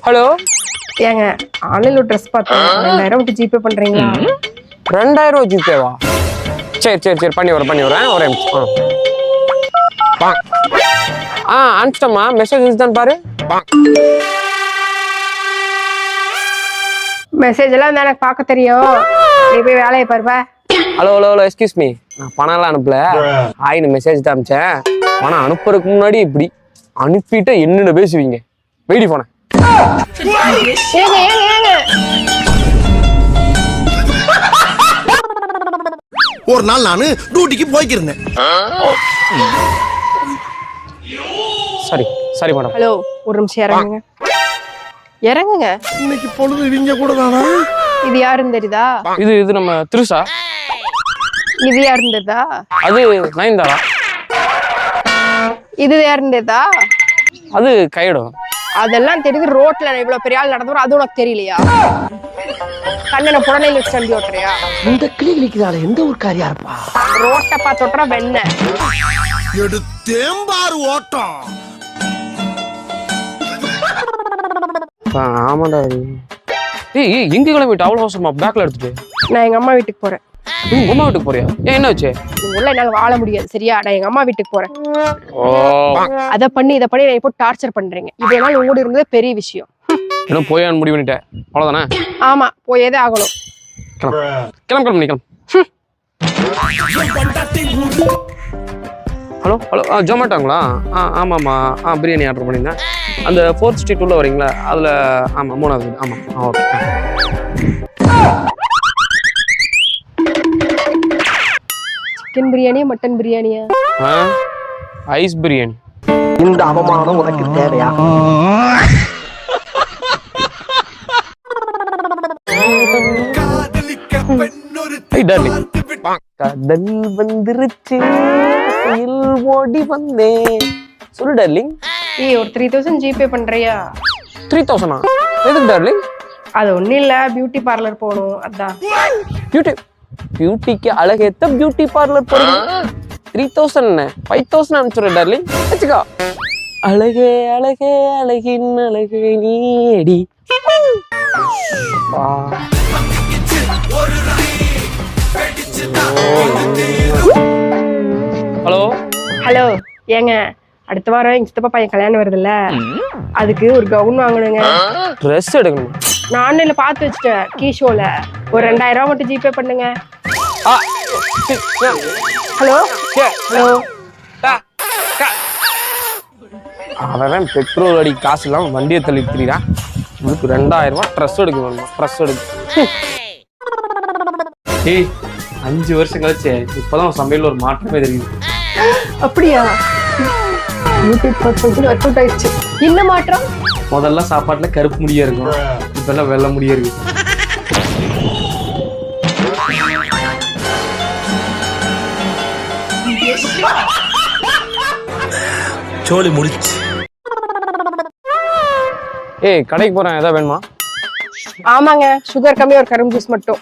Hello ஏங்க ஆன்லைன்ல dress பார்த்தேன் 2000 விட்டு ஜிபே பண்றீங்களா? 2000 ஜிபேவா? சரி பண்ணி வரேன் ஒரே நிமிஷம். அனுப்பிச்சிட்டோம்மா, மெசேஜ் தான் பாரு. மெசேஜ் எல்லாம் வந்து எனக்கு பார்க்க தெரியும், நீ போய் வேலையை பாருப்பா. ஹலோ எக்ஸ்கியூஸ் மீ, நான் பணம் எல்லாம் அனுப்பல, ஆயின்னு மெசேஜ் தான் அனுப்பிச்சேன். பணம் அனுப்புறதுக்கு முன்னாடி இப்படி அனுப்பிட்டு என்னென்ன பேசுவீங்க? வெயிடி போனேன். ஏங்க ஒரு நாள் நானு டியூட்டிக்கு போய்க்கிருந்தேன். சரி மேடம். ஹலோ ஒரு நிமிஷம் இறங்குங்க. இன்னைக்கு பொழுது இவங்க கூட தானா? இது யாருன்னு தெரியுதா? இது நம்ம திருசா. இது யாருன்னு தெரியுதா? அது நயன்தாரா. இது யாருன்னு தெரியுதா? அது கையிடும். அதெல்லாம் தெரியுது. ரோட்ல இவ்வளவு பெரிய ஆள் நடந்து அது உனக்கு தெரியலையா? கண்ணனை புடனையில வச்சு தம்பி ஓட்டுறியா? இந்த கிளி கிளிக்கிறாள் எந்த ஒரு காரியா இருப்பா? ரோட்டை பார்த்தோட்டா வெண்ண எடுத்தேம்பாரு ஓட்டம். ஆமாடா. ஏய் எங்க கிளம்பிட்டு அவ்வளவு அவசரமா? பேக்ல எடுத்துட்டு நான் எங்க அம்மா வீட்டுக்கு போறேன். உங்க அம்மா வீட்டுக்கு போறியா? ஏன் என்னாச்சு? எல்லாம் என்னால வாழ முடியாது சரியா? நான் எங்க அம்மா வீட்டுக்கு போறேன். இதை பண்ணி நான் இப்போ டார்ச்சர் பண்றீங்க. இவ்வளவு நாள் உங்களோட இருந்ததே பெரிய விஷயம். என்ன போயான்னு முடிவு பண்ணிட்டேன் அவ்வளவுதானே? ஆமா போயதே ஆகணும். கிளம்பு. ஹலோ ஜொமேட்டோங்களா? ஆமாம்மா. பிரியாணி ஆர்டர் பண்ணியிருந்தேன். அந்த 4th ஸ்ட்ரீட் உள்ள வரீங்களா? அதில் ஆமாம் 3வது வீடு. ஆமாம் ஓகே. சிக்கன் பிரியாணியா மட்டன் பிரியாணியா? ஐஸ் பிரியாணி. இந்த அவமானம் உனக்கு தேவையா? கடல் வந்துருச்சு, ஓடி வந்தேன். சொல்லு டார்லிங். ஒரு 3000 ஜிபே பண்றியா? 3000 எதுக்கு டார்லிங்? அது ஒண்ணும் இல்ல, பியூட்டி பார்லர் போகணும் அதான். பியூட்டிக்கு அழகேத்த பியூட்டி பார்லர் போறீங்க. 3000 5000 அனுப்பிச்சுடுற டார்லிங். வச்சுக்கோ. அழகே அழகின் அழகே நீடி. ஹலோ ஏங்க, அடுத்த வாரம் எங்க சித்தப்பா பையன் கல்யாணம் வருதுல்ல, அதுக்கு ஒரு கவுன் வாங்கணுங்க. ட்ரெஸ் எடுக்கணும். நான் ஆன்லைன்ல பார்த்து வச்சுட்டேன் கீஷோல. ஒரு 2000 மட்டும் ஜிபே பண்ணுங்க. ஹலோ அவன் பெட்ரோல் அடி காசு இல்லாம வண்டியை தள்ளி திரிறான். உங்களுக்கு 2000 ட்ரெஸ் எடுக்கணும். ட்ரெஸ் எடுக்க 5 வருஷம் கழிச்சு இப்பதான் சமையல் ஒரு மாற்றமே தெரியுது. அப்படியா? ஒர்க் அவுட் ஆயிடுச்சு. என்ன மாற்றம்? முதல்ல சாப்பாட்டுல கருப்பு முடியா இருக்கும், இப்ப எல்லாம் வெள்ளை முடியா இருக்கு. சோலி முடிச்சு. கடைக்கு போறேன், ஏதாவது வேணுமா? ஆமாங்க, சுகர் கம்மி, ஒரு கரும்பு ஜூஸ் மட்டும்.